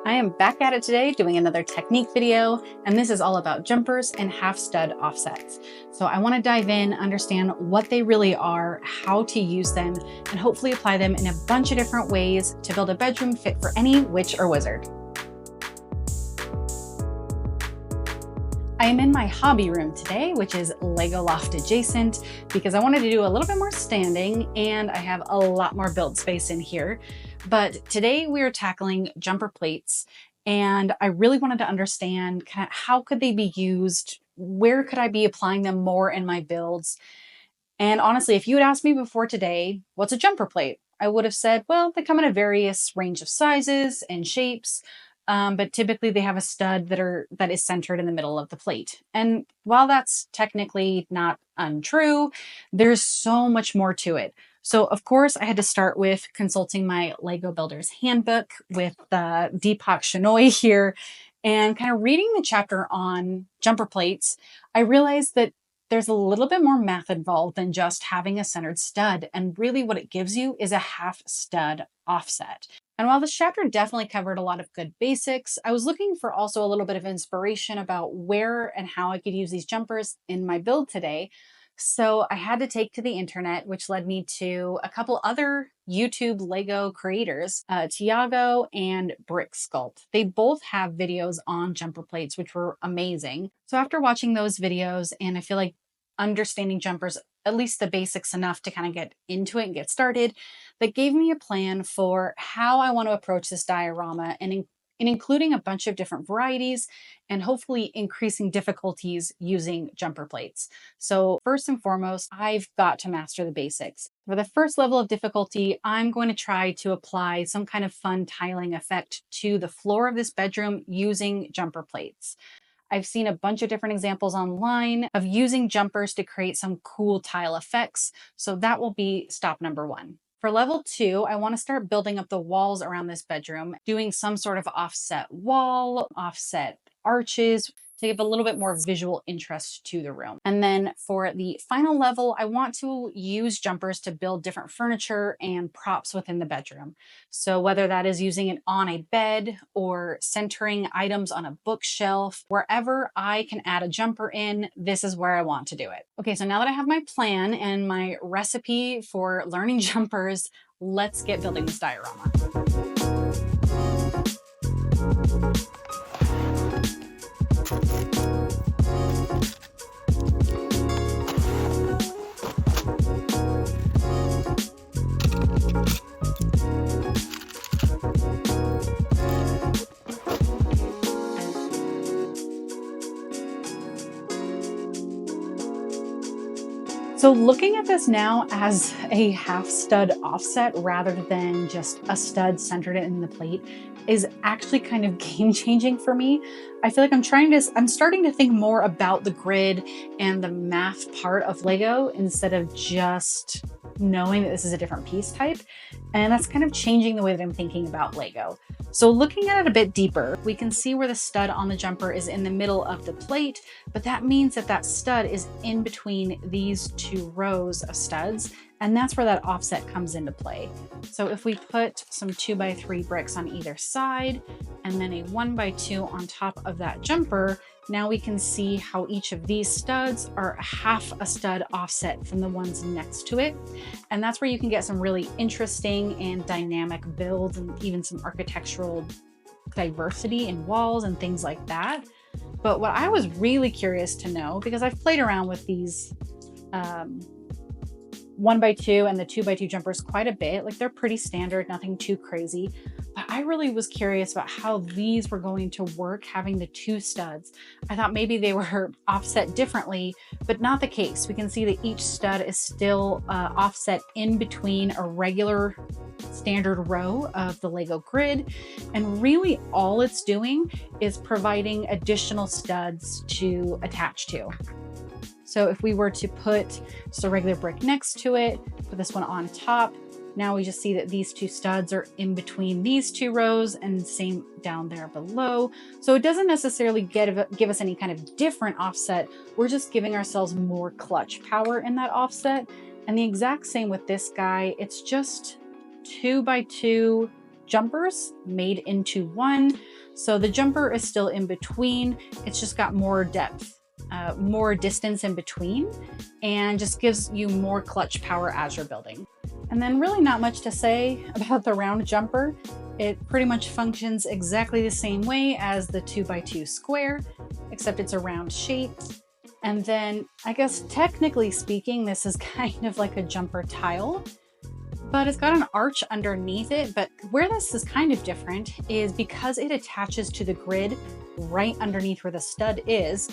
I am back at it today doing another technique video, and this is all about jumpers and half stud offsets. So I want to dive in, understand what they really are, how to use them, and hopefully apply them in a bunch of different ways to build a bedroom fit for any witch or wizard. I am in my hobby room today, which is Lego Loft adjacent, because I wanted to do a little bit more standing and I have a lot more build space in here. But today we are tackling jumper plates, and I really wanted to understand kind of how could they be used, where could I be applying them more in my builds. And honestly, if you had asked me before today, what's a jumper plate? I would have said, well, they come in a various range of sizes and shapes. But typically they have a stud that is centered in the middle of the plate. And while that's technically not untrue, there's so much more to it. So of course I had to start with consulting my Lego Builder's Handbook with Deepak Shenoy here, and kind of reading the chapter on jumper plates, I realized that there's a little bit more math involved than just having a centered stud. And really what it gives you is a half stud offset. And while this chapter definitely covered a lot of good basics, I was looking for also a little bit of inspiration about where and how I could use these jumpers in my build today. So I had to take to the internet, which led me to a couple other YouTube Lego creators, Tiago and Bricksculpt. They both have videos on jumper plates, which were amazing. So after watching those videos, and I feel like understanding jumpers, at least the basics enough to kind of get into it and get started, that gave me a plan for how I want to approach this diorama, and in including a bunch of different varieties and hopefully increasing difficulties using jumper plates. So first and foremost, I've got to master the basics. For the first level of difficulty, I'm going to try to apply some kind of fun tiling effect to the floor of this bedroom using jumper plates. I've seen a bunch of different examples online of using jumpers to create some cool tile effects, so that will be stop number one. For level 2, I want to start building up the walls around this bedroom, doing some sort of offset wall, offset arches, to give a little bit more visual interest to the room. And then for the final level, I want to use jumpers to build different furniture and props within the bedroom. So whether that is using it on a bed or centering items on a bookshelf, wherever I can add a jumper in, this is where I want to do it. Okay, so now that I have my plan and my recipe for learning jumpers, let's get building this diorama. So looking at this now as a half stud offset rather than just a stud centered in the plate is actually kind of game changing for me. I feel like I'm starting to think more about the grid and the math part of Lego instead of just knowing that this is a different piece type. And that's kind of changing the way that I'm thinking about Lego. So looking at it a bit deeper, we can see where the stud on the jumper is in the middle of the plate, but that means that that stud is in between these two rows of studs, and that's where that offset comes into play. So if we put some 2x3 bricks on either side, and then a 1x2 on top of that jumper, now we can see how each of these studs are half a stud offset from the ones next to it. And that's where you can get some really interesting and dynamic builds and even some architectural diversity in walls and things like that. But what I was really curious to know, because I've played around with these 1x2 and the 2x2 jumpers quite a bit, like they're pretty standard, nothing too crazy. But I really was curious about how these were going to work having the two studs. I thought maybe they were offset differently, but not the case. We can see that each stud is still offset in between a regular standard row of the Lego grid. And really all it's doing is providing additional studs to attach to. So if we were to put just a regular brick next to it, put this one on top, now we just see that these two studs are in between these two rows and same down there below. So it doesn't necessarily give us any kind of different offset. We're just giving ourselves more clutch power in that offset. And the exact same with this guy. It's just 2x2 jumpers made into one. So the jumper is still in between, it's just got more depth, more distance in between, and just gives you more clutch power as you're building. And then really not much to say about the round jumper. It pretty much functions exactly the same way as the 2x2 square, except it's a round shape. And then I guess technically speaking, this is kind of like a jumper tile, but it's got an arch underneath it. But where this is kind of different is because it attaches to the grid right underneath where the stud is,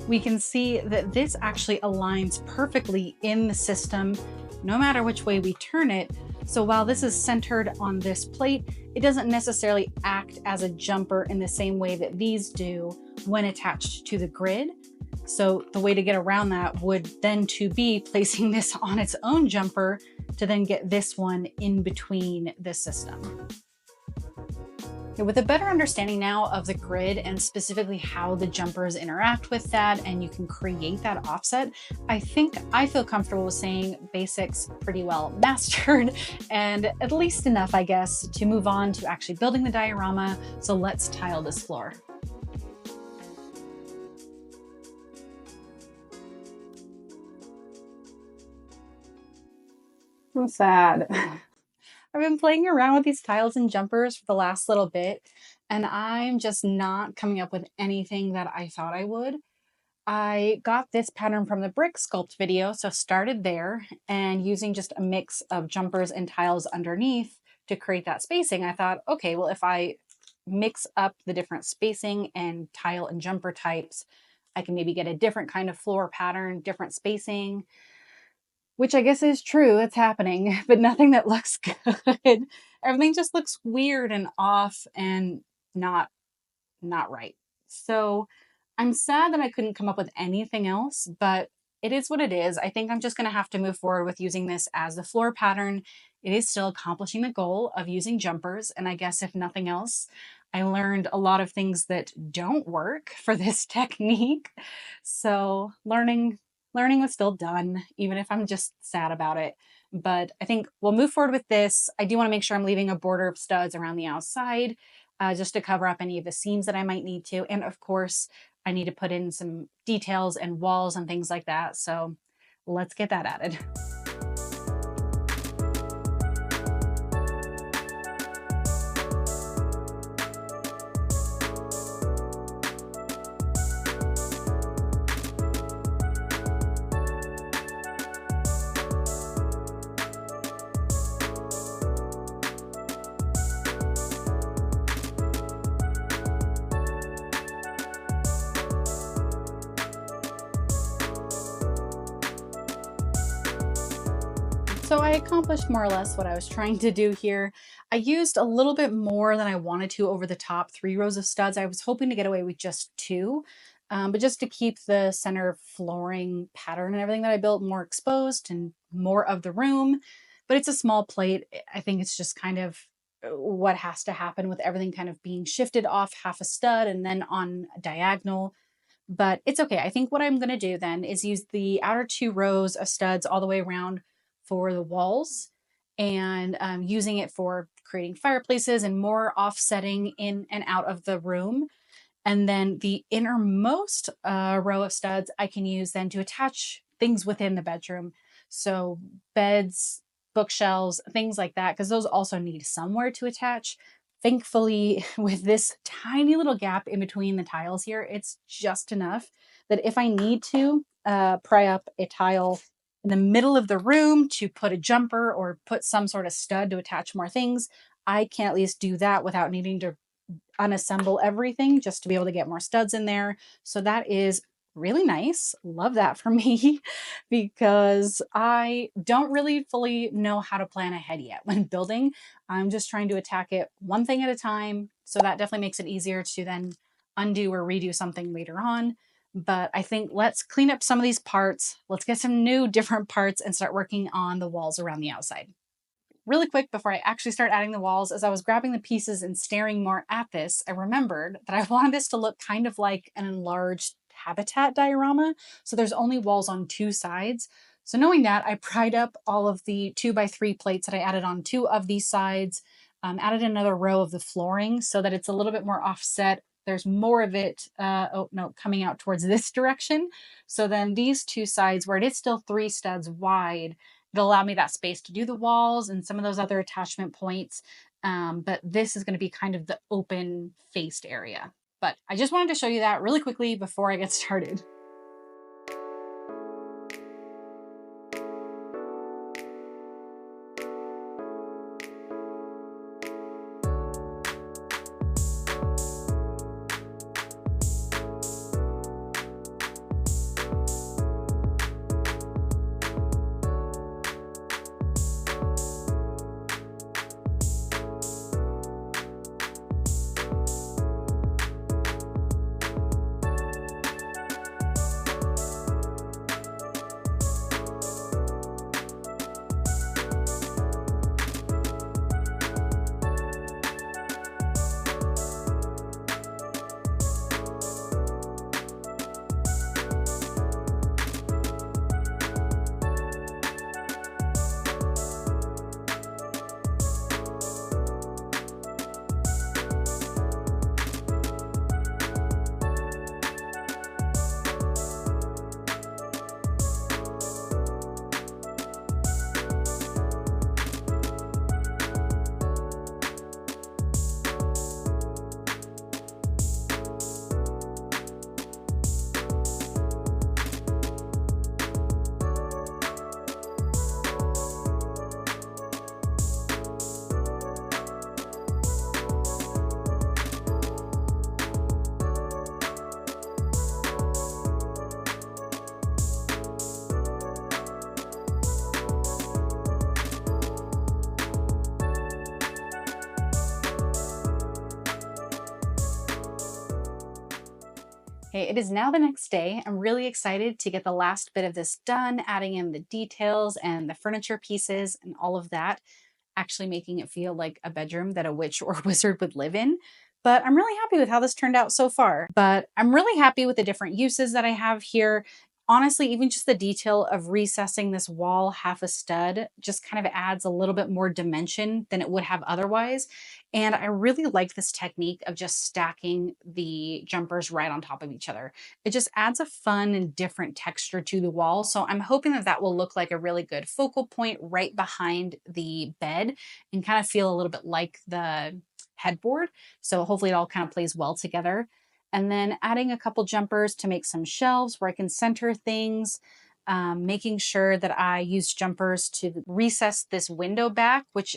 we can see that this actually aligns perfectly in the system, no matter which way we turn it. So while this is centered on this plate, it doesn't necessarily act as a jumper in the same way that these do when attached to the grid. So the way to get around that would then to be placing this on its own jumper to then get this one in between the system. With a better understanding now of the grid and specifically how the jumpers interact with that, and you can create that offset, I think I feel comfortable with saying basics pretty well mastered, and at least enough, I guess, to move on to actually building the diorama. So let's tile this floor. I'm sad. I've been playing around with these tiles and jumpers for the last little bit, and I'm just not coming up with anything that I thought I would. I got this pattern from the Bricksculpt video, so started there, and using just a mix of jumpers and tiles underneath to create that spacing, I thought, okay, well, if I mix up the different spacing and tile and jumper types, I can maybe get a different kind of floor pattern, different spacing. Which I guess is true, it's happening, but nothing that looks good. Everything just looks weird and off and not right. So I'm sad that I couldn't come up with anything else, but it is what it is. I think I'm just gonna have to move forward with using this as the floor pattern. It is still accomplishing the goal of using jumpers, and I guess if nothing else, I learned a lot of things that don't work for this technique. So learning was still done, even if I'm just sad about it. But I think we'll move forward with this. I do want to make sure I'm leaving a border of studs around the outside, just to cover up any of the seams that I might need to. And of course, I need to put in some details and walls and things like that. So let's get that added. So I accomplished more or less what I was trying to do here. I used a little bit more than I wanted to over the top 3 rows of studs. I was hoping to get away with just 2, but just to keep the center flooring pattern and everything that I built more exposed and more of the room. But it's a small plate. I think it's just kind of what has to happen with everything kind of being shifted off half a stud and then on a diagonal. But it's okay. I think what I'm going to do then is use the outer 2 rows of studs all the way around for the walls, and using it for creating fireplaces and more offsetting in and out of the room. And then the innermost row of studs I can use then to attach things within the bedroom. So beds, bookshelves, things like that, because those also need somewhere to attach. Thankfully, with this tiny little gap in between the tiles here, it's just enough that if I need to pry up a tile in the middle of the room to put a jumper or put some sort of stud to attach more things, I can at least do that without needing to unassemble everything just to be able to get more studs in there. So that is really nice. Love that for me because I don't really fully know how to plan ahead yet when building. I'm just trying to attack it one thing at a time. So that definitely makes it easier to then undo or redo something later on. But I think let's clean up some of these parts. Let's get some new different parts and start working on the walls around the outside. Really quick before I actually start adding the walls, as I was grabbing the pieces and staring more at this, I remembered that I wanted this to look kind of like an enlarged habitat diorama. So there's only walls on 2 sides. So knowing that, I pried up all of the 2x3 plates that I added on 2 of these sides, added another row of the flooring so that it's a little bit more offset. There's more of it, oh no, coming out towards this direction. So then these two sides, where it is still 3 studs wide, it'll allow me that space to do the walls and some of those other attachment points. But this is going to be kind of the open faced area. But I just wanted to show you that really quickly before I get started. Okay, it is now the next day. I'm really excited to get the last bit of this done, adding in the details and the furniture pieces and all of that, actually making it feel like a bedroom that a witch or wizard would live in. But I'm really happy with how this turned out so far. But I'm really happy with the different uses that I have here. Honestly, even just the detail of recessing this wall half a stud just kind of adds a little bit more dimension than it would have otherwise. And I really like this technique of just stacking the jumpers right on top of each other. It just adds a fun and different texture to the wall. So I'm hoping that that will look like a really good focal point right behind the bed and kind of feel a little bit like the headboard. So hopefully it all kind of plays well together. And then adding a couple jumpers to make some shelves where I can center things, making sure that I use jumpers to recess this window back, which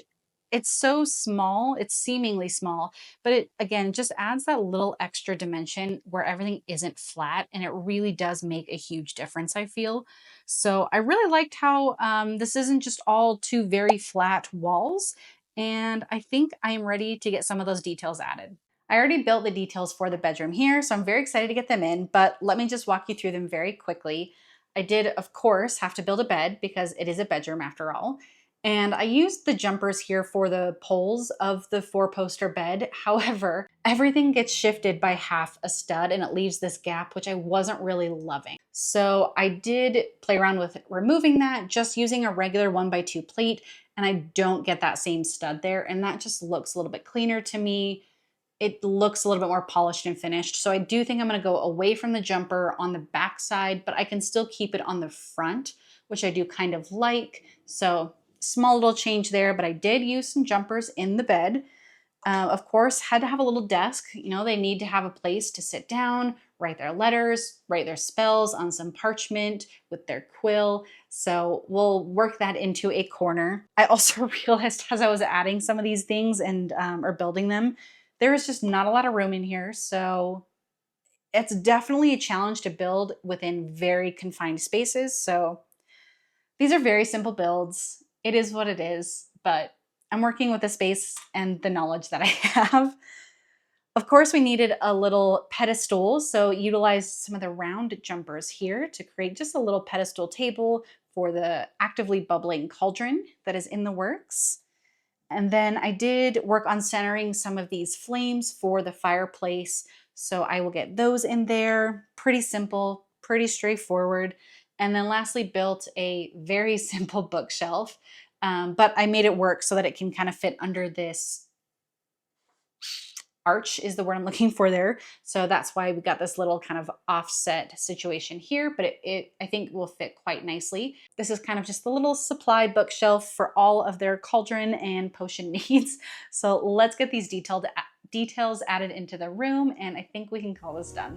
it's so small, it's seemingly small, but it again just adds that little extra dimension where everything isn't flat, and it really does make a huge difference, I feel. So I really liked how this isn't just all two very flat walls, and I think I am ready to get some of those details added. I already built the details for the bedroom here, so I'm very excited to get them in, but let me just walk you through them very quickly. I did, of course, have to build a bed because it is a bedroom after all. And I used the jumpers here for the poles of the 4-poster bed. However, everything gets shifted by half a stud and it leaves this gap, which I wasn't really loving. So I did play around with removing that, just using a regular 1x2 plate, and I don't get that same stud there. And that just looks a little bit cleaner to me. It looks a little bit more polished and finished. So I do think I'm gonna go away from the jumper on the back side, but I can still keep it on the front, which I do kind of like. So small little change there, but I did use some jumpers in the bed. Of course, had to have a little desk. You know, they need to have a place to sit down, write their letters, write their spells on some parchment with their quill. So we'll work that into a corner. I also realized as I was adding some of these things and or building them, there is just not a lot of room in here. So it's definitely a challenge to build within very confined spaces. So these are very simple builds. It is what it is, but I'm working with the space and the knowledge that I have. Of course, we needed a little pedestal, so utilized some of the round jumpers here to create just a little pedestal table for the actively bubbling cauldron that is in the works. And then I did work on centering some of these flames for the fireplace, so I will get those in there. Pretty simple, pretty straightforward. And then lastly, built a very simple bookshelf, but I made it work so that it can kind of fit under this arch is the word I'm looking for there. So that's why we got this little kind of offset situation here, but it I think will fit quite nicely. This is kind of just the little supply bookshelf for all of their cauldron and potion needs. So let's get these details added into the room, and I think we can call this done.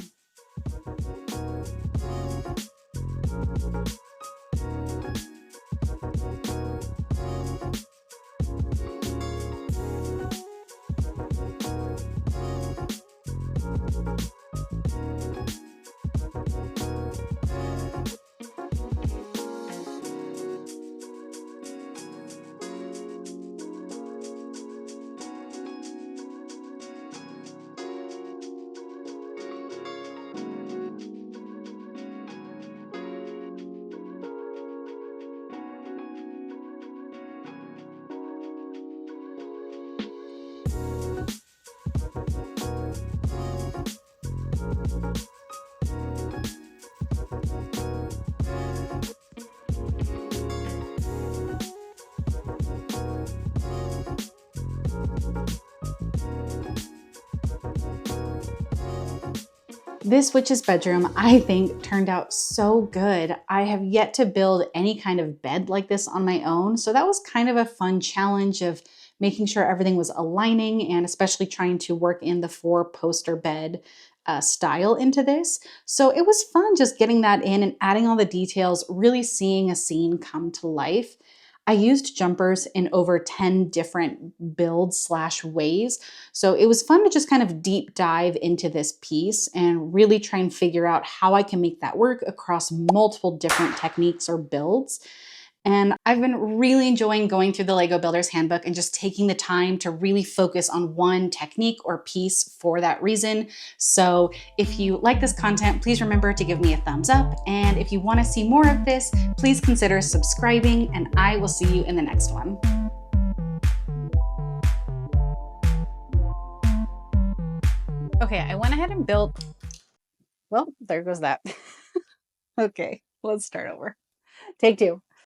This witch's bedroom, I think, turned out so good. I have yet to build any kind of bed like this on my own, so that was kind of a fun challenge of making sure everything was aligning and especially trying to work in the 4-poster bed style into this. So it was fun just getting that in and adding all the details, really seeing a scene come to life. I used jumpers in over 10 different builds/ways. So it was fun to just kind of deep dive into this piece and really try and figure out how I can make that work across multiple different techniques or builds. And I've been really enjoying going through the Lego Builder's Handbook and just taking the time to really focus on one technique or piece for that reason. So if you like this content, please remember to give me a thumbs up. And if you want to see more of this, please consider subscribing, and I will see you in the next one. Okay, I went ahead and built, well, there goes that. Okay, let's start over. Take 2.